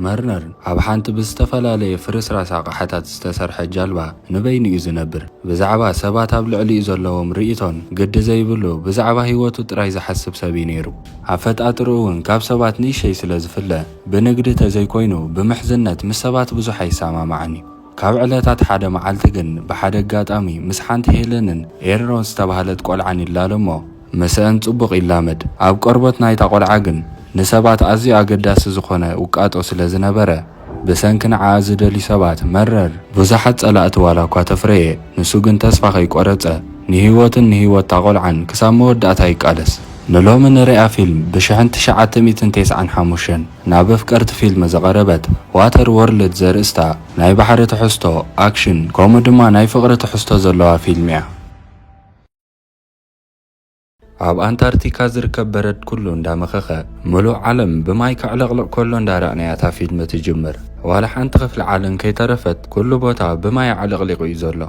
መርነር ኣብ ሓንቲ ብዝተፈላለየ ፍርስራስ ኣቕሓታት ዝተሰርሐ ጃልባ ንበይኑ እዩ ዝነብር። ብዛዕባ ሰባት ኣብ ልዕሊኡ ዘለዎም ርእይቶን ግዲ ዘይብሉ ብዛዕባ ህይወቱ ጥራይ ዝሓስብ ሰብ ነይሩ። ኣፈጣጥሩ እውን ካብ ሰባት ንእሽተይ ስለ ዝፍለ ብንግዲ ተዘይኮይኑ ብምሕዝነት ምስ ሰባት ብዙሕ ኣይሰማማዕን እዩ። ካብ ዕለታት ሓደ መዓልቲ ግን ብሓደ ኣጋጣሚ ምስ ሓንቲ ሄለንን ኤሮን ዝተባህለት ቆልዓን ይላሎ እሞ ምስአን ጽቡቕ ይላመድ። ኣብ ቆርበት ናይታ ቆልዓ ግን ንሰባት ኣዝዩ ኣገዳሲ ዝኾነ ውቃጦ ስለ ዝነበረ ብሰንኪ ንዓኣ ዝደልዩ ሰባት መረር ብዙሓት ጸላእቲ ዋላ እኳ ተፍረየ ንሱ ግን ተስፋ ከይቆረፀ ንህይወትን ንህይወት እታ ቆልዓን ክሳብ መወዳእታ ይቃለስ። ንሎሚ ንሪኣ ፊልም ብ1995 ናብ ኣፍቀርቲ ፊልም ዘቐረበት ዋተር ወርልድ ዘርእስታ ናይ ባሕሪ ትሕዝቶ ኣክሽን ከምኡ ድማ ናይ ፍቕሪ ትሕዝቶ ዘለዋ ፊልም እያ። ኣብ አንታርክቲካ ዝርከብ በረድ ኩሉ እንዳመኸኸ ሙሉእ ዓለም ብማይ ክዕለቕልቕ ከሎ እንዳረኣናያ እታ ፊልም ትጅምር። ዋላ ሓንቲ ክፍሊ ዓለም ከይተረፈት ኩሉ ቦታ ብማይ ዓለቕሊቑ እዩ ዘሎ።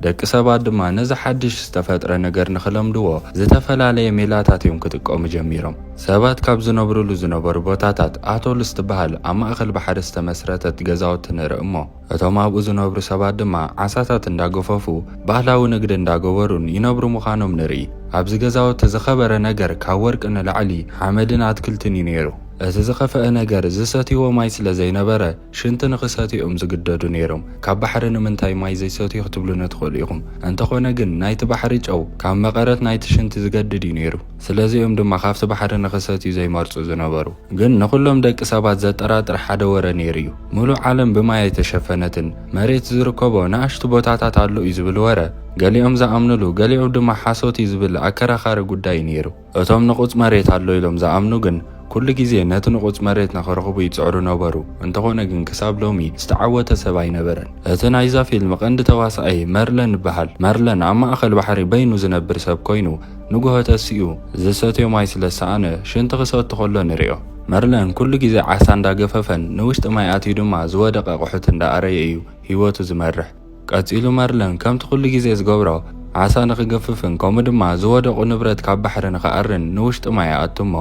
ደቂ ሰባት ድማ ነዚ ሓድሽ ዝተፈጥረ ነገር ንኽለምድዎ ዝተፈላለየ ሜላታት እዮም ክጥቀሙ ጀሚሮም። ሰባት ካብ ዝነብሩሉ ዝነበሩ ቦታታት ኣቶል ዝትበሃል ኣብ ማእኸል ባሕሪ ዝተመስረተት ገዛውቲ ንርኢ እሞ እቶም ኣብኡ ዝነብሩ ሰባት ድማ ዓሳታት እንዳገፈፉ ባህላዊ ንግዲ እንዳገበሩን ይነብሩ ምዃኖም ንርኢ። ኣብዚ ገዛውቲ ዝኸበረ ነገር ካብ ወርቂ ንላዕሊ ሓመድን ኣትክልትን እዩ ነይሩ። እቲ ዝኸፍአ ነገር ዝሰትይዎ ማይ ስለ ዘይነበረ ሽንቲ ንኽሰትዮም ዝግደዱ ነይሮም። ካብ ባሕሪ ንምንታይ ማይ ዘይሰትዩ ክትብሉ ንትኽእሉ ኢኹም። እንተኾነ ግን ናይቲ ባሕሪ ጨው ካብ መቐረት ናይቲ ሽንቲ ዝገድድ እዩ ነይሩ። ስለዚኦም ድማ ካብቲ ባሕሪ ንኽሰትዩ ዘይመርፁ ዝነበሩ። ግን ንኹሎም ደቂ ሰባት ዘጠራጥር ሓደ ወረ ነይሩ እዩ። ሙሉእ ዓለም ብማይ ኣይተሸፈነትን መሬት ዝርከቦ ንኣሽቱ ቦታታት ኣሎ እዩ ዝብል ወረ ገሊኦም ዝኣምንሉ ገሊኦም ድማ ሓሶት እዩ ዝብል ኣከራኻሪ ጉዳይ ነይሩ። እቶም ንቑፅ መሬት ኣሎ ኢሎም ዝኣምኑ ግን ኩሉ ግዜ ነቲ ንቑፅ መሬት ንኽረኽቡ ይፅዕሩ ነበሩ። እንተኾነ ግን ክሳብ ሎሚ ዝተዓወተ ሰብ ኣይነበረን። እቲ ናይዛ ፊልም ቀንዲ ተዋሳኣይ መርለን ይበሃል። መርለን ኣብ ማእኸል ባሕሪ በይኑ ዝነብር ሰብ ኮይኑ ንጉሆ ተሲኡ ዝሰትዮ ማይ ስለሰኣነ ሽንቲ ክሰቲ ከሎ ንሪኦ። መርለን ኩሉ ግዜ ዓሳ እንዳገፈፈን ንውሽጢ ማይ ኣትዩ ድማ ዝወደቐ ኣቑሑት እንዳኣረየ እዩ ህይወቱ ዝመርሕ። ቀፂሉ መርለን ከምቲ ኩሉ ግዜ ዝገብሮ ዓሳ ንኽገፍፍን ከምኡ ድማ ዝወደቑ ንብረት ካብ ባሕሪ ንኽኣርን ንውሽጢ ማይ ኣቱ እሞ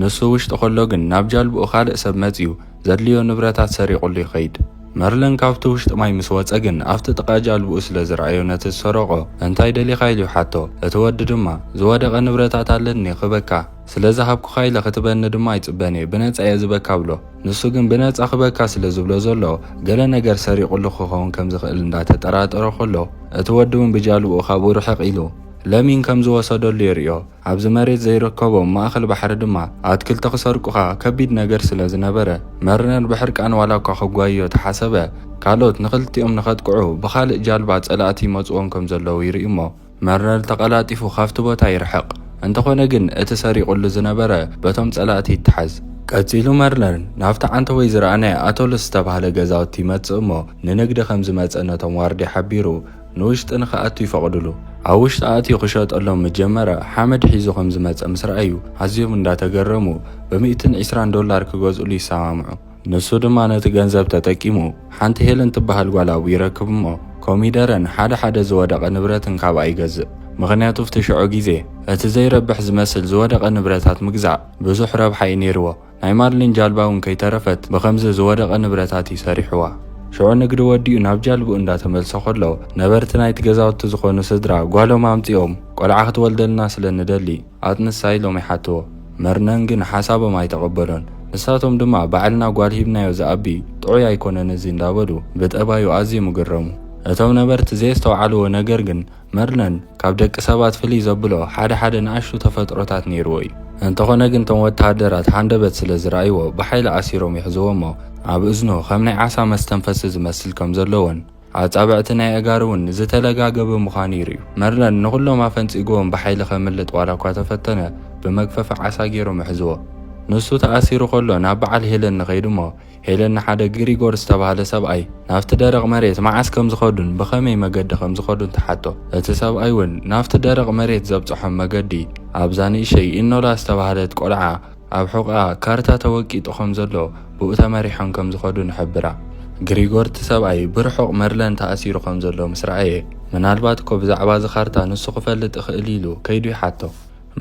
ንሱ ውሽጢ ከሎ ግን ናብ ጃልብኡ ካልእ ሰብ መፅዩ ዘድልዮ ንብረታት ሰሪቑሉ ይኸይድ። መርለን ካብቲ ውሽጢ ማይ ምስ ወፀ ግን ኣብቲ ጥቓ ጃልብኡ ስለ ዝረኣዮ ነቲ ዝሰረቆ እንታይ ደሊኻ ኢሉ ሓቶ። እቲ ወዲ ድማ ዝወደቐ ንብረታት ኣለኒ ክበካ ስለዝሃብኩ ኻይለ ክትበኒ ድማ ኣይፅበኒ ብነፃ እየ ዝበካ ብሎ። ንሱ ግን ብነፃ ክበካ ስለ ዝብሎ ዘሎ ገለ ነገር ሰሪቑሉ ክኸውን ከም ዝኽእል እንዳተጠራጠሮ ከሎ እቲ ወዲ እውን ብጃልብኡ ካብኡ ርሕቕ ኢሉ ለሚን ከም ዝወሰደሉ ይርዮ። ኣብዚ መሬት ዘይርከቦም ማእኸል ባሕሪ ድማ ኣትክልቲ ክሰርቁኻ ከቢድ ነገር ስለ ዝነበረ መርነር ብሕርቃን ዋላ እኳ ክጓዮ ተሓሰበ ካልኦት ንኽልቲኦም ንኸጥቅዑ ብኻልእ ጃልባ ጸላእቲ ይመፅዎም ከም ዘለዉ ይርኢ እሞ መርነር ተቐላጢፉ ካብቲ ቦታ ይርሕቕ። እንተኾነ ግን እቲ ሰሪቑሉ ዝነበረ በቶም ጸላእቲ ይተሓዝ። ቀፂሉ መርነር ናብቲ ዓንተወይ ዝረኣናየ ኣቶልስ ዝተባህለ ገዛውቲ ይመጽእ እሞ ንንግዲ ከም ዝመፀ ነቶም ዋርዲ ሓቢሩ ንውሽጢ ንኽኣቱ ይፈቕድሉ። ኣብ ውሽጢ ኣትዩ ክሸጠሎም ምጀመረ ሓመድ ሒዙ ከም ዝመፀ ምስ ረኣዩ ኣዝዮም እንዳተገረሙ $120 ክገዝኡሉ ይሰማምዑ። ንሱ ድማ ነቲ ገንዘብ ተጠቂሙ ሓንቲ ሄለን ትበሃል ጓል ኣብኡ ይረክብ እሞ ኮሚደረን ሓደ ዝወደቐ ንብረትን ካብኣ ይገዝእ። ምኽንያቱ ፍቲ ሽዑ ግዜ እቲ ዘይረብሕ ዝመስል ዝወደቐ ንብረታት ምግዛእ ብዙሕ ረብሓ እዩ ነይርዎ። ናይ ማርሊን ጃልባ እውን ከይተረፈት ብኸምዚ ዝወደቐ ንብረታት ይሰሪሕዋ። ሽዑ ንግዲ ወዲኡ ናብ ጃልብኡ እንዳተመልሶ ከሎ ነበርቲ ናይቲ ገዛውቲ ዝኾኑ ስድራ ጓሎም ኣምፂኦም ቆልዓ ክትወልደልና ስለ ንደሊ ኣጥንሳ ኢሎም ይሓትዎ። መርነን ግን ሓሳቦም ኣይተቐበሎን። ንሳቶም ድማ ባዕልና ጓል ሂብናዮ ዝኣቢ ጥዑይ ኣይኮነን እዚ እንዳበሉ ብጠባዩ ኣዝዮም ይግረሙ። እቶም ነበርቲ ዘየስተውዓልዎ ነገር ግን መርነን ካብ ደቂ ሰባት ፍልይ ዘብሎ ሓደ ንኣሽቱ ተፈጥሮታት ነይርዎ እዩ። እንተኾነ ግን እቶም ወታሃደራት ሃንደበት ስለ ዝረኣይዎ ብሓይሊ ኣሲሮም ይሕዝዎ እሞ ኣብ እዝኑ ከም ናይ ዓሳ መስተንፈሲ ዝመስል ከም ዘለዎን ኣጻብዕቲ ናይ ኣጋሩ እውን ዝተለጋገበ ምዃኑ ይርዩ። መርለን ንኹሎም ኣፈንፂግዎም ብሓይሊ ከምልጥ ዋላ እኳ ተፈተነ ብመግፈፊ ዓሳ ገይሮም ይሕዝዎ። ንሱ ተኣሲሩ ከሎ ናብ በዓል ሄለን ንኸይድ እሞ ሄለን ንሓደ ግሪጎር ዝተባህለ ሰብኣይ ናብቲ ደረቕ መሬት መዓስ ከም ዝኸዱን ብኸመይ መገዲ ከም ዝኸዱን ተሓቶ። እቲ ሰብኣይ እውን ናብቲ ደረቕ መሬት ዘብፅሖም መገዲ ኣብዛ ንእሽተይ ኢኖላ ዝተባህለት ቆልዓ ኣብ ሕቖኣ ካርታ ተወቂጡ ከም ዘሎ ብኡ ተመሪሖም ከም ዝኸዱ ንሕብራ። ግሪጎር እቲ ሰብኣይ ብርሑቕ መርለን ተኣሲሩ ከም ዘሎ ምስ ረኣየ ምናልባት እኮ ብዛዕባ እዚ ካርታ ንሱ ክፈልጥ እኽእል ኢሉ ከይዱ ይሓቶ።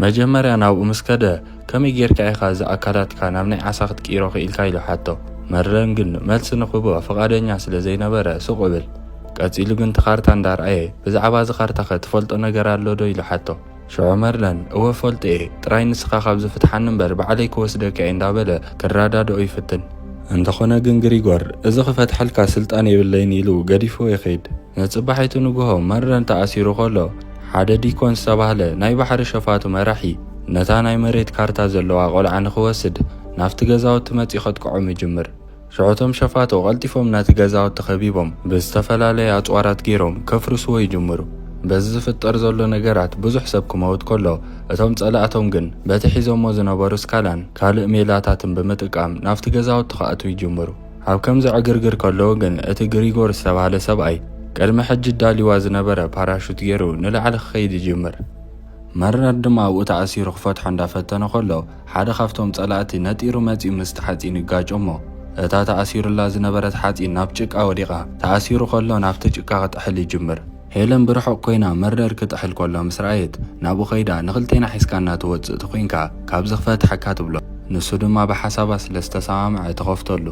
መጀመርያ ናብኡ ምስ ከደ ከመይ ጌርካ ኢኻ እዚ ኣካላትካ ናብ ናይ ዓሳ ክትቅይሮ ክኢልካ ኢሉ ሓቶ። መረን ግን መልሲ ንኽቦ ፈቃደኛ ስለ ዘይነበረ ሱቕ ብል። ቀፂሉ ግን ተኻርታ እንዳርአየ ብዛዕባ ዝኻርታ ትፈልጦ ነገር ኣሎ ዶ ኢሉ ሓቶ። ሽዑ መርለን እወ ፈልጥ እየ ጥራይ ንስኻ ካብ ዝፍትሓኒ እምበር ባዕለይ ክወስደካ እየ እንዳበለ ክራዳድኦ ይፍትን። እንተኾነ ግን ግሪጎር እዚ ክፈትሐልካ ስልጣን የብለይን ኢሉ ገዲፎ ይኸይድ። ነፅባሒቱ ንግሆ መረን ተኣሲሩ ከሎ ሓደ ዲኮን ዝተባህለ ናይ ባሕሪ ሸፋቱ መራሒ ነታ ናይ መሬት ካርታ ዘለዋ ቆልዓ ንኽወስድ ናፍቲ ገዛውቲ መፂኡ ከጥቅዖም ይጅምር። ሽዑቶም ሸፋቶ ቀልጢፎም ነቲ ገዛውቲ ከቢቦም ብዝተፈላለየ ኣፅዋራት ገይሮም ከፍርስዎ ይጅምሩ። በዚ ዝፍጠር ዘሎ ነገራት ብዙሕ ሰብ ክመውት ከሎ እቶም ጸላእቶም ግን በቲ ሒዞሞ ዝነበሩ ስካላን ካልእ ሜላታትን ብምጥቃም ናፍቲ ገዛውቲ ከኣትዉ ይጅምሩ። ኣብ ከምዚ ዕግርግር ከለዉ ግን እቲ ግሪጎር ዝተባህለ ሰብኣይ ቅድሚ ሕጂ ዳልይዋ ዝነበረ ፓራሹት ገይሩ ንላዕሊ ክኸይድ ይጅምር። መረር ድማ ኣብኡ ተኣሲሩ ክፈትሖ እንዳፈተነ ከሎ ሓደ ካብቶም ጸላእቲ ነጢሩ መፂኡ ምስቲ ሓፂን ይጋጮሞ። እታ ተኣሲሩላ ዝነበረት ሓፂን ናብ ጭቃ ወዲቓ ተኣሲሩ ከሎ ናብቲ ጭቃ ክጥሕል ይጅምር። ሄለን ብርሑቕ ኮይና መረር ክጥሕል ከሎ ምስ ረኣየት ናብኡ ኸይዳ ንኽልቴና ሒዝካና ትወፅእ ትኮንካ ካብዚ ክፈትሐካ ትብሎ። ንሱ ድማ ብሓሳባ ስለ ዝተሰማምዐ ተኸፍተሉ።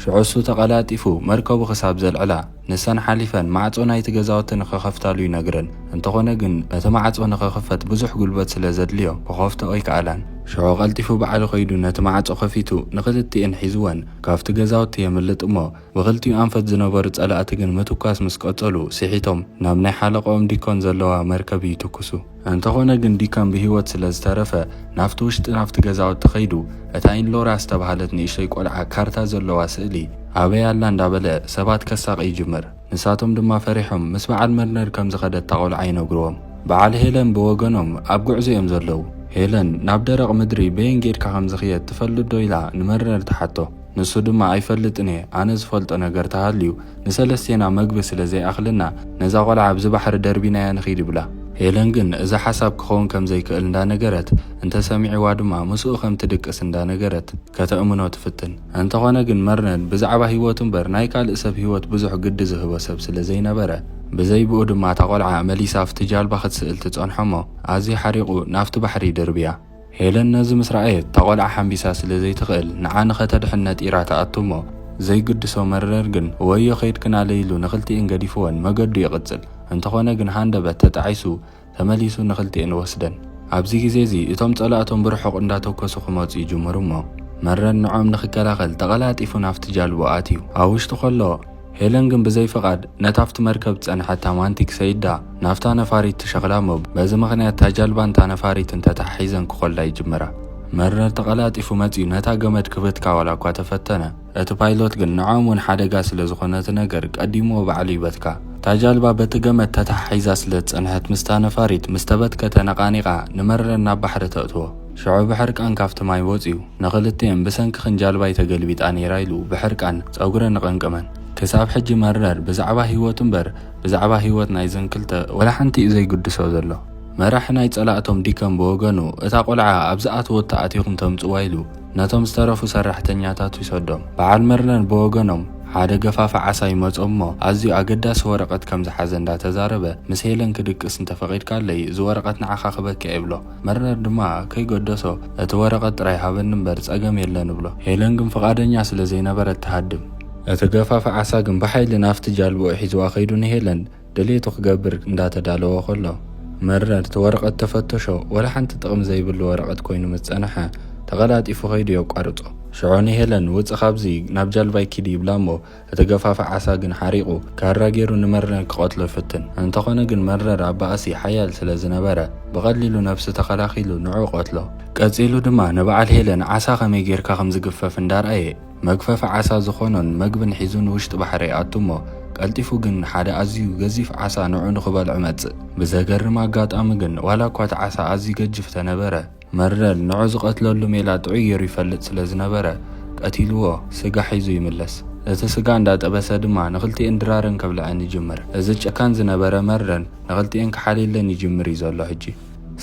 ሽዑ እሱ ተቐላጢፉ መርከቡ ክሳብ ዘልዕላ ንሰን ሓሊፈን ማዕጾ ናይቲ ገዛውቲ ንኽኸፍታሉ ይነግረን። እንተኾነ ግን እቲ ማዕጾ ንኽኽፈት ብዙሕ ጉልበት ስለ ዘድልዮ ክኸፍትኦ ኣይከኣላን። ሽዑ ቀልጢፉ በዓሉ ኸይዱ ነቲ ማዕጾ ኸፊቱ ንኽልቲአን ሒዝወን ካብቲ ገዛውቲ የምልጥ እሞ ብኽልቲኡ ኣንፈት ዝነበሩ ጸላእቲ ግን ምትኳስ ምስ ቀጸሉ ሲሒቶም ናብ ናይ ሓለቆም ዲኮን ዘለዋ መርከብ ይትኩሱ። እንተኾነ ግን ዲኮን ብሂወት ስለ ዝተረፈ ናፍቲ ውሽጢ ናፍቲ ገዛውቲ ኸይዱ እታ ኢንሎራ ዝተባህለት ንእሽተይ ቆልዓ ካርታ ዘለዋ ስእሊ ኣበይ ኣላ እንዳበለ ሰባት ከሳቕ ይጅምር። ንሳቶም ድማ ፈሪሖም ምስ በዓል መርነር ከም ዝኸደት ቆልዓ ይነግርዎም። በዓል ሄለን ብወገኖም ኣብ ጉዕዞ እዮም ዘለዉ። ሄለን ናብ ደረቕ ምድሪ በየን ጌድካ ከም ዝኽየድ ትፈልጥ ዶ ኢላ ንመርነር ተሓቶ። ንሱ ድማ ኣይፈልጥን እየ ኣነ ዝፈልጦ ነገር ተሃልዩ ንሰለስቴና መግቢ ስለ ዘይኣኽልና ነዛ ቆልዓ ኣብዚ ባሕሪ ደርቢናያ ንኺድ ይብላ። ሄለን ግን እዚ ሓሳብ ክኸውን ከም ዘይክእል እንዳነገረት እንተሰሚዕዋ ድማ ምስኡ ከም ትድቅስ እንዳነገረት ከተእምኖ ትፍትን። እንተኾነ ግን መርነን ብዛዕባ ሂወቱ እምበር ናይ ካልእ ሰብ ሂወት ብዙሕ ግዲ ዝህቦ ሰብ ስለ ዘይነበረ ብዘይብኡ ድማ እታ ቆልዓ መሊሳ ኣብቲ ጃልባ ክትስእል ትጸንሖሞ ኣዝዩ ሓሪቑ ናፍቲ ባሕሪ ደርብያ። ሄለን ነዚ ምስ ረኣየት እታ ቆልዓ ሓምቢሳ ስለ ዘይትኽእል ንዓኒ ከተድሕን ነጢራ ተኣቱሞ ዘይግድሶ መረር ግን ወዮ ኸይድክናለ ኢሉ ንኽልቲአን ገዲፍወን መገዱ ይቕጽል። እንተኾነ ግን ሃንደበት ተጣዒሱ ተመሊሱ ንኽልቲአን ወስደን። ኣብዚ ግዜ እዚ እቶም ጸላእቶም ብርሑቕ እንዳተኮሱ ክመፁ ይጅምሩ እሞ መረር ንዖም ንኽከላኸል ተቐላጢፉ ናፍቲ ጃልቦ ኣትዩ። ኣብ ውሽጡ ከሎ ሄለን ግን ብዘይፍቓድ ነታፍቲ መርከብ ጸንሐታ ማንቲክ ሰይዳ ናፍታ ነፋሪት ትሸኽላሞ። በዚ ምኽንያት እታ ጃልባ እንታ ነፋሪትን ተታሒዘን ክኾላ ይጅመራ። መረር ተቐላጢፉ መፂኡ ነታ ገመድ ክብትካ ዋላ እኳ ተፈተነ። እቲ ፓይሎት ግን ንዖም እውን ሓደጋ ስለ ዝኾነቲ ነገር ቀዲሞ ባዕሉ ይበትካ። እታ ጃልባ በቲ ገመድ ተታሒዛ ስለ ዝጸንሐት ምስታ ነፋሪት ምስ ተበትከተ ነቓኒቓ ንመረር ናብ ባሕሪ ተእትዎ። ሽዑ ብሕርቃን ካብቲ ማይ ወፂኡ ንኽልቲአን ብሰንኪ ጃልባይ ተገልቢጣ ነይራ ኢሉ ብሕርቃን ጸጉረን ንቐንቅመን። ክሳብ ሕጂ መረር ብዛዕባ ሂወቱ እምበር ብዛዕባ ሂወት ናይ ዘን ክልተ ወላ ሓንቲ እዩ ዘይግድሶ ዘሎ። መራሒ ናይ ጸላእቶም ዲከም ብወገኑ እታ ቆልዓ ኣብዚ ኣትወት ተኣቲኹም ተምጽዋ ኢሉ ነቶም ዝተረፉ ሰራሕተኛታት ይሰዶም። በዓል መርነር ብወገኖም ሓደ ገፋፋ ዓሳ ይመጾ እሞ ኣዝዩ ኣገዳሲ ወረቐት ከም ዝሓዘ እንዳተዛረበ ምስ ሄለን ክድቅስ እንተፈቒድካለይ እዚ ወረቐት ንዓኻ ክበኪዕ ይብሎ። መርነር ድማ ከይገደሶ እቲ ወረቐት ጥራይ ሃበኒ እምበር ጸገም የለን ይብሎ። ሄለን ግን ፈቓደኛ ስለ ዘይነበረት ትሃድም። እቲ ገፋፋ ዓሳ ግን ብሓይሊ ናፍቲ ጃልቦ ሒዝዋ ኸይዱ ንሄለን ድሌቱ ክገብር እንዳተዳለወ ከሎ መረር እቲ ወረቐት ተፈተሾ ወላ ሓንቲ ጥቕሚ ዘይብሉ ወረቐት ኮይኑ ምስ ጸንሐ ተቐላጢፉ ኸይዱ የቋርጾ። ሽዑ ንሄለን ውፅእ ካብዚ ናብ ጃልባይ ኪድ ይብላ እሞ እቲ ገፋፋ ዓሳ ግን ሓሪቑ ካራ ገይሩ ንመረር ክቐትሎ ይፍትን። እንተኾነ ግን መረር ኣብ ባእሲ ሓያል ስለ ዝነበረ ብቐሊሉ ነፍሲ ተኸላኺሉ ንዑ ቀትሎ። ቀጺሉ ድማ ንበዓል ሄለን ዓሳ ኸመይ ጌርካ ከም ዝግፈፍ እንዳርአየ መግፈፊ ዓሳ ዝኾኖን መግብን ሒዙ ንውሽጢ ባሕሪ ኣቱ እሞ ቀልጢፉ ግን ሓደ ኣዝዩ ገዚፍ ዓሳ ንዑ ንኽበልዑ መጽእ። ብዘገርም ኣጋጣሚ ግን ዋላ እኳ እቲ ዓሳ ኣዝዩ ገጅፍ ተነበረ መረር ንዑ ዝቐትለሉ ሜላ ጥዑይ ገይሩ ይፈልጥ ስለ ዝነበረ ቀቲልዎ ስጋ ሒዙ ይምለስ። እቲ ስጋ እንዳጠበሰ ድማ ንኽልቲአን ድራረን ከብልዐን ይጅምር። እዚ ጨካን ዝነበረ መረር ንኽልቲአን ክሓሊለን ይጅምር እዩ ዘሎ ሕጂ።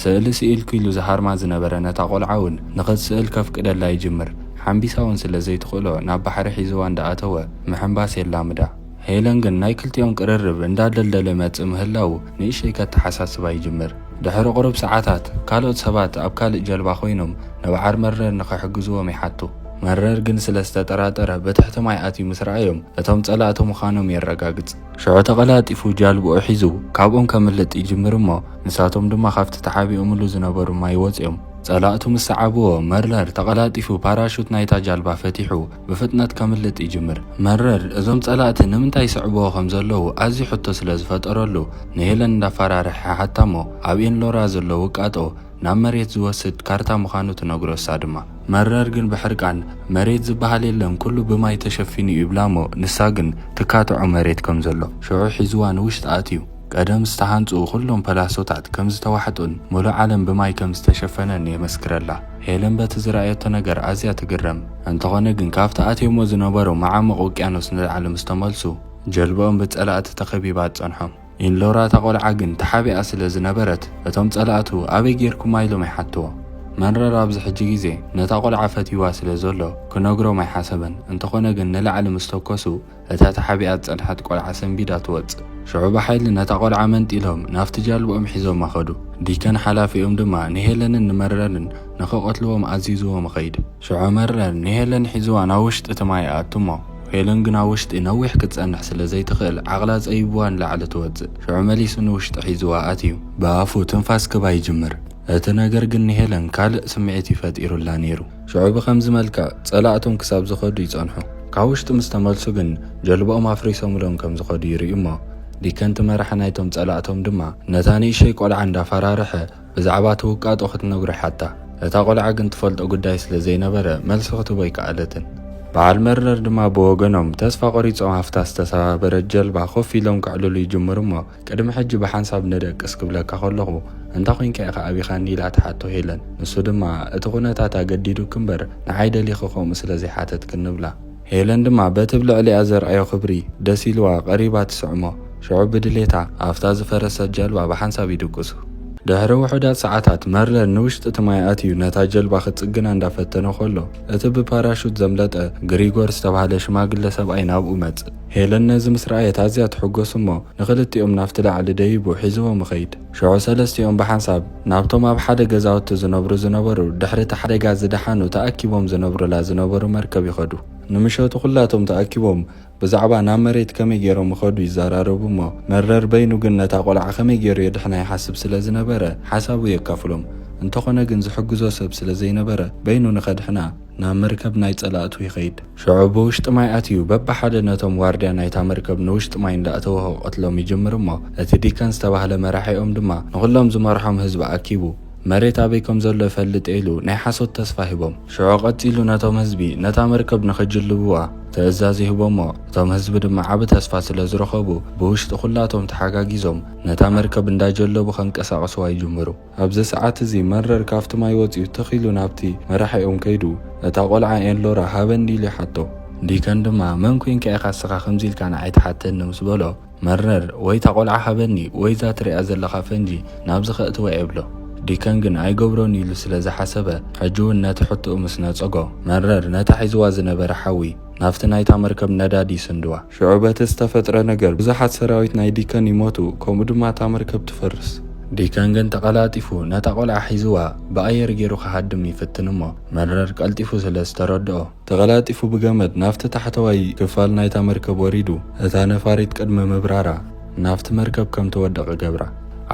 ስእሊ ስኢልኩ ኢሉ ዝሃርማ ዝነበረ ነታ ቆልዓ እውን ንኽትስእል ከፍቅደላ ይጅምር። ሓምቢሳውን ስለ ዘይትኽእሎ ናብ ባሕሪ ሒዝዋ እንዳኣተወ ምሕምባስ የላምዳ። ሄለን ግን ናይ ክልቲኦም ቅርርብ እንዳደልደለ መጽእ ምህላው ንእሽተይ ከተሓሳስባ ይጅምር። ድሕሪ ቁሩብ ሰዓታት ካልኦት ሰባት ኣብ ካልእ ጀልባ ኮይኖም ንበዓል መረር ንኽሕግዝዎም ይሓቱ። መረር ግን ስለዝተጠራጠረ በትሕቲ ማይ ኣትዩ ምስ ረኣዮም እቶም ጸላእቲ ምዃኖም የረጋግጽ። ሽዑ ተቐላጢፉ ጃልብኡ ሒዙ ካብኦም ከምልጥ ይጅምር እሞ ንሳቶም ድማ ካብቲ ተሓቢኦምሉ ዝነበሩ ማይ ወፂኦም። ጸላእቱ ምስ ሰዓብዎ መረር ተቐላጢፉ ፓራሹት ናይታ ጃልባ ፈቲሑ ብፍጥነት ከምልጥ ይጅምር። መረር እዞም ጸላእቲ ንምንታይ ይስዕብዎ ከም ዘለዉ ኣዝዩ ሕቶ ስለ ዝፈጠረሉ ንሄለን እንዳፈራርሐ ሓታ እሞ ኣብ ኢንሎራ ዘሎ ውቃጦ ናብ መሬት ዝወስድ ካርታ ምዃኑ ትነግሮ እሳ ድማ። መረር ግን ብሕርቃን መሬት ዝበሃል የለን ኩሉ ብማይ ተሸፊኑ ይብላ እሞ ንሳ ግን ትካትዖ መሬት ከም ዘሎ ሽዑ ሒዝዋ ንውሽጢ ኣትዩ ቀደም ዝተሃንጹ ኩሎም ፐላሶታት ከም ዝተዋሕጡን ሙሉእ ዓለም ብማይ ከም ዝተሸፈነን የመስክረላ። ሄለን በቲ ዝረኣየቶ ነገር ኣዝያ ትግረም። እንተኾነ ግን ካብቲ ኣትዮሞ ዝነበሩ መዓመቕ ውቅያኖስ ንላዕሊ ምስ ተመልሱ ጀልባኦም ብጸላእቲ ተኸቢባ ጸንሖም። ኢንሎራ ተቆልዓ ግን ተሓቢኣ ስለ ዝነበረት እቶም ጸላእቱ ኣበይ ጌርኩማ ኢሎም ኣይሓትዎ። መረር ኣብዚ ሕጂ ግዜ ነታ ቆልዓ ፈቲዋ ስለ ዘሎ ክነግሮም ኣይሓሰበን። እንተኾነ ግን ንላዕሊ ምስ ተኮሱ እታ ተሓቢኣ ጸንሐት ቆልዓ ሰንቢዳ ትወፅእ። ሽዑ ብሓይሊ ነታ ቆልዓ መንጢሎም ናብቲ ጃልቦኦም ሒዞም ኣኸዱ። ዲከን ሓላፊኦም ድማ ንሄለንን ንመረርን ንኽቐትልዎም ኣዚዝዎም ኸይድ። ሽዑ መረር ንሄለን ሒዝዋ ናብ ውሽጢ እቲ ማይ ኣቱ እሞ ሄለን ግን ኣብ ውሽጢ ነዊሕ ክትጸንሕ ስለ ዘይትኽእል ዓቕላ ጸይብዋ ንላዕሊ ትወፅእ። ሽዑ መሊሱ ንውሽጢ ሒዝዋ ኣትዩ ብኣፉ ትንፋስ ክባ ይጅምር። እቲ ነገር ግን ንሄለን ካልእ ስምዒት ይፈጢሩላ ነይሩ። ሽዑ ብኸምዚ መልክዕ ጸላእቶም ክሳብ ዝኸዱ ይጸንሑ። ካብ ውሽጢ ምስ ተመልሱ ግን ጀልባኦም ኣፍሪሶምሎም ከም ዝኸዱ ይርእዩ እሞ ዲከንቲ መራሒ ናይቶም ጸላእቶም ድማ ነታ ንእሽተይ ቆልዓ እንዳፈራርሐ ብዛዕባ ትውቃጦ ክትነግሮ ይሓታ። እታ ቆልዓ ግን ትፈልጦ ጉዳይ ስለ ዘይነበረ መልሲ ክትቦ ኣይከኣለትን። በዓል መረር ድማ ብወገኖም ተስፋ ቆሪጾም ሃፍታ ዝተሰባበረት ጀልባ ኮፍ ኢሎም ክዕልሉ ይጅምሩ እሞ ቅድሚ ሕጂ ብሓንሳብ ንደቅስ ክብለካ ከለኹ እንታ ኮንካ ኢኻ ኣብኻኒ ኢላ ትሓቶ ሄለን። ንሱ ድማ እቲ ኩነታት ኣገዲዱ ክምበር ንዓይ ደሊኹ ከምኡ ስለ ዘይሓተት ክንብላ። ሄለን ድማ በቲ ብልዕሊኣ ዘርኣዮ ክብሪ ደስ ኢልዋ ቀሪባ ትስዕሞ። ሽዑ ብድሌታ ኣፍታ ዝፈረሰት ጀልባ ብሓንሳብ ይድቅሱ። ድሕሪ ውሑዳት ሰዓታት መረር ንውሽጢ እቲ ማይ ኣትዩ ነታ ጀልባ ክትጽግና እንዳፈተነ ኸሎ እቲ ብፓራሹት ዘምለጠ ግሪጎር ዝተባሃለ ሽማግለ ሰብኣይ ናብኡ መጽእ። ሄለን ነዚ ምስ ረኣየት ኣዝያ ትሕጐስ እሞ ንኽልቲኦም ናብቲ ላዕሊ ደይቡ ሒዝዎም ኸይድ። ሽዑ ሰለስቲኦም ብሓንሳብ ናብቶም ኣብ ሓደ ገዛውቲ ዝነበሩ ድሕሪ እቲ ሓደጋ ዝደሓኑ ተኣኪቦም ዝነብሩላ ዝነበሩ መርከብ ይኸዱ። ንምሸቱ ኩላቶም ተኣኪቦም ብዛዕባ ናብ መሬት ከመይ ገይሮም ኸዱ ይዘራረቡ እሞ መረር በይኑ ግን ነታ ቆልዓ ከመይ ገይሩ የድሕና ይሓስብ ስለ ዝነበረ ሓሳቡ የካፍሎም። እንተኾነ ግን ዝሕግዞ ሰብ ስለ ዘይነበረ በይኑ ንኸድሕና ናብ መርከብ ናይ ጸላእቱ ይኸይድ። ሽዑ ብውሽጢ ማይ ኣትዩ በብሓደ ነቶም ዋርድያ ናይታ መርከብ ንውሽጢ ማይ እንዳእተወ ቐትሎም ይጅምር እሞ እቲ ዲከን ዝተባህለ መራሒኦም ድማ ንኹሎም ዝመርሖም ህዝቢ ኣኪቡ መሬት ኣበይ ከም ዘሎ ይፈልጥ ኢሉ ናይ ሓሶት ተስፋ ሂቦም። ሽዑ ቀፂሉ ነቶም ህዝቢ ነታ መርከብ ንኽጅልብዋ ትእዛዝ ይህቦ እሞ እቶም ህዝቢ ድማ ዓብ ተስፋ ስለ ዝረኸቡ ብውሽጢ ኩላቶም ተሓጋጊዞም ነታ መርከብ እንዳጀለቡ ከንቀሳቐስዋ ይጅምሩ። ኣብዚ ሰዓት እዚ መረር ካብቲ ማይ ወፂኡ ተኺሉ ናብቲ መራሒኦም ከይዱ እታ ቆልዓ ኤንሎራ ሃበኒ ኢሉ ይሓቶ። ዲከን ድማ መን ኮንካ ኢኻ እስኻ ከምዚ ኢልካ ንዓይ ትሓተኒ ምስ በሎ መረር ወይ ታ ቆልዓ ሃበኒ ወይ ዛ ትሪኣ ዘለኻ ፈንጂ ናብዚ ኸእትወ የብሎ። ዲከን ግን ኣይገብሮን ኢሉ ስለ ዝሓሰበ ሕጂ እውን ነቲ ሕትኡ ምስ ነጸጎ መረር ነታ ሒዝዋ ዝነበረ ሓዊ ናብቲ ናይታ መርከብ ነዳዲ ይስንድዋ። ሽዑ በቲ ዝተፈጥረ ነገር ብዙሓት ሰራዊት ናይ ዲከን ይሞቱ፣ ከምኡ ድማ እታ መርከብ ትፈርስ። ዲከን ግን ተቐላጢፉ ነታ ቆልዓ ሒዝዋ ብኣየር ገይሩ ክሃድም ይፍትን እሞ መረር ቀልጢፉ ስለ ዝተረድኦ ተቐላጢፉ ብገመድ ናብቲ ታሕተዋይ ክፋል ናይታ መርከብ ወሪዱ እታ ነፋሪት ቅድሚ ምብራራ ናብቲ መርከብ ከም ተወደቐ ገብራ።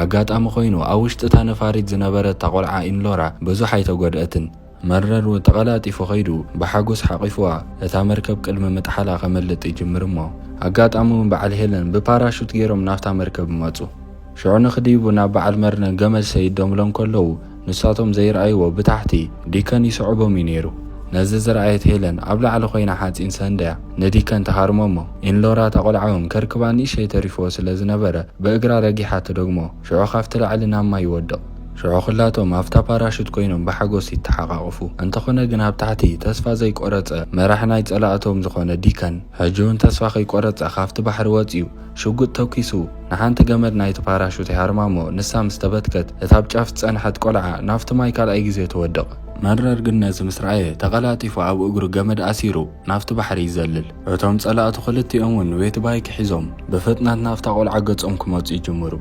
ኣጋጣሚ ኮይኑ ኣብ ውሽጢ እታ ነፋሪት ዝነበረት ታ ቆልዓ ኢንሎራ ብዙሕ ኣይተጎድአትን። መረር ተቐላጢፉ ኸይዱ ብሓጎስ ሓቒፍዋ እታ መርከብ ቅድሚ ምጥሓላ ኸመልጥ ይጅምር እሞ ኣጋጣሚ እውን በዓል ሄለን ብፓራሹት ገይሮም ናብታ መርከብ መጹ። ሽዑ ንኽዲቡ ናብ በዓል መርነ ገመድ ሰይዶምሎም ከለዉ ንሳቶም ዘይረኣይዎ ብታሕቲ ዲከን ይስዕቦም እዩ ነይሩ። ነዚ ዝረኣየት ሄለን ኣብ ላዕሊ ኾይና ሓፂን ሰንደያ ንዲከን ተሃርሞ እሞ ኢንሎራ ተቆልዓውን ከርክባ ንእሽተይ ተሪፍዎ ስለ ዝነበረ ብእግራ ረጊሓ ትደግሞ። ሽዑ ካብቲ ላዕሊ ናብ ማይ ይወድቕ። ሽዑ ኩላቶም ኣብታ ፓራሹት ኮይኖም ብሓጎስ ይተሓቃቕፉ። እንተኾነ ግን ኣብ ታሕቲ ተስፋ ዘይቆረፀ መራሕ ናይ ጸላእቶም ዝኾነ ዲከን ሕጂ እውን ተስፋ ከይቆረፀ ካብቲ ባሕሪ ወፂኡ ሽጉጥ ተኪሱ ንሓንቲ ገመድ ናይቲ ፓራሹት ይሃርማ እሞ ንሳ ምስ ተበትከት እታ ኣብ ጫፍ ዝጸንሐት ቆልዓ ናብቲ ማይ ካልኣይ ግዜ ትወድቕ። መረር ግን ነዚ ምስ ረኣየ ተቐላጢፉ ኣብ እግሩ ገመድ ኣሲሩ ናብቲ ባሕሪ ይዘልል። እቶም ጸላእቱ ክልቲኦም እውን ቤት ባይክ ሒዞም ብፍጥነት ናብታ ቆልዓ ገጾም ክመፁ ይጅምሩ።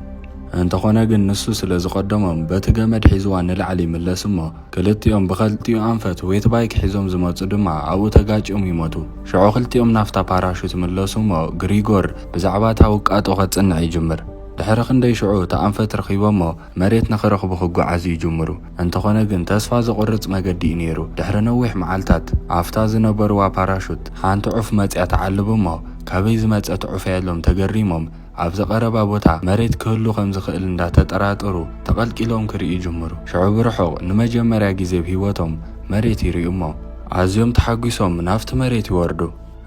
እንተኾነ ግን ንሱ ስለ ዝቀደሞም በቲ ገመድ ሒዝዋ ንላዕሊ ይምለስ እሞ ክልቲኦም ብክልቲኡ ኣንፈት ዌት ባይክ ሒዞም ዝመፁ ድማ ኣብኡ ተጋጭኦም ይሞቱ። ሽዑ ክልቲኦም ናፍታ ፓራሹት ይምለሱ እሞ ግሪጎር ብዛዕባ እታ ውቃጦ ከጽንዕ ይጅምር። ድሕሪ ክንደይ ሽዑ ተኣንፈት ረኺቦሞ መሬት ንኽረኽቡ ክጓዓዙ ይጅምሩ። እንተኾነ ግን ተስፋ ዘቆርጽ መገዲ እዩ ነይሩ። ድሕሪ ነዊሕ መዓልታት ኣፍታ ዝነበርዋ ፓራሹት ሓንቲ ዑፍ መጽያ ተዓልብ እሞ ካበይ ዝመጸት ዑፍ የሎም ተገሪሞም ኣብ ዝቐረባ ቦታ መሬት ክህሉ ከም ዝኽእል እንዳተጠራጠሩ ተቐልቂሎም ክርኢ ይጅምሩ። ሽዑ ብርሑቕ ንመጀመርያ ግዜ ብሂወቶም መሬት ይርእዩ እሞ ኣዝዮም ተሓጒሶም ናብቲ መሬት ይወርዱ።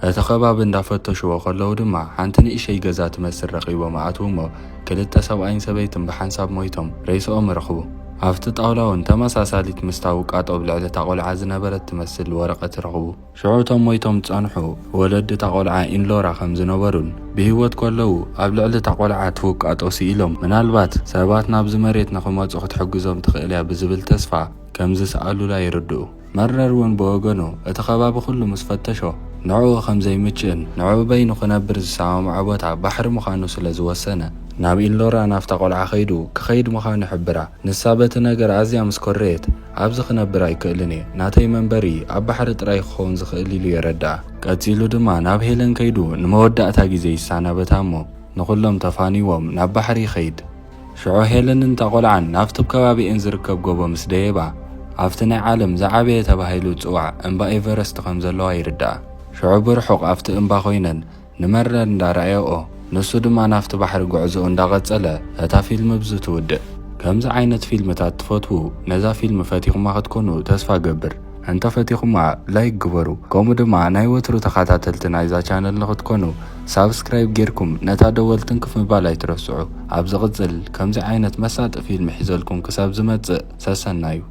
እቲ ከባቢ እንዳፈተሽዎ ከለዉ ድማ ሓንቲ ንእሽተይ ገዛ ትመስል ረኺቦም ኣትዉ እሞ ክልተ ሰብኣይን ሰበይትን ብሓንሳብ ሞይቶም ሬስኦም ረኽቡ። ኣብቲ ጣውላውን ተመሳሳሊት ምስታ ውቃጦ ብልዕሊ እታ ቆልዓ ዝነበረት ትመስል ወረቐት ረኽቡ። ሽዑቶም ሞይቶም ጸንሑ ወለዲ እታ ቆልዓ ኢንሎራ ከም ዝነበሩን ብሂወት ከለዉ ኣብ ልዕሊ እታ ቆልዓ ትውቃጦ ሲኢሎም ምናልባት ሰባት ናብዚ መሬት ንኽመፁ ክትሕግዞም ትኽእል እያ ብዝብል ተስፋ ከም ዝሰኣሉላ ይርድኡ። መረር እውን ብወገኑ እቲ ከባቢ ኩሉ ምስ ፈተሾ ንዕኡ ከም ዘይምችእን ንዕኡ በይኑ ክነብር ዝሰማምዖ ቦታ ባሕሪ ምዃኑ ስለ ዝወሰነ ናብ ኢንሎራ ናፍታ ቆልዓ ኸይዱ ክኸይድ ምዃኑ ይሕብራ። ንሳ በቲ ነገር ኣዝያ ምስ ኮረየት ኣብዚ ክነብር ኣይክእልን እየ፣ ናተይ መንበሪ ኣብ ባሕሪ ጥራይ ክኸውን ዝኽእል ኢሉ የረድኣ። ቀፂሉ ድማ ናብ ሄለን ከይዱ ንመወዳእታ ግዜ ይሳናበታ እሞ ንኹሎም ተፋኒዎም ናብ ባሕሪ ይኸይድ። ሽዑ ሄለንን እታ ቆልዓን ናብቲ ከባቢአን ዝርከብ ጎቦ ምስ ደየባ ኣብቲ ናይ ዓለም ዝዓበየ ተባሂሉ ጽዋዕ እምባ ኤቨረስት ከም ዘለዋ ይርድኣ። ሽዑ ብርሑቕ ኣብቲ እምባ ኮይነን ንመረር እንዳረኣየኦ ንሱ ድማ ናፍቲ ባሕሪ ጉዕዞ እንዳቐጸለ እታ ፊልም ብዙ ትውድእ። ከምዚ ዓይነት ፊልምታት ትፈትዉ ነዛ ፊልም ፈቲኹማ ክትኮኑ ተስፋ ገብር። እንተፈቲኹማ ላይክ ግበሩ። ከምኡ ድማ ናይ ወትሩ ተኸታተልቲ ናይዛ ቻነል ንኽትኮኑ ሳብስክራይብ ጌርኩም ነታ ደወል ትንክፍ ምባል ኣይትረስዑ። ኣብ ዝቕጽል ከምዚ ዓይነት መሳጢ ፊልም ሒዘልኩም ክሳብ ዝመጽእ ሰሰና እዩ።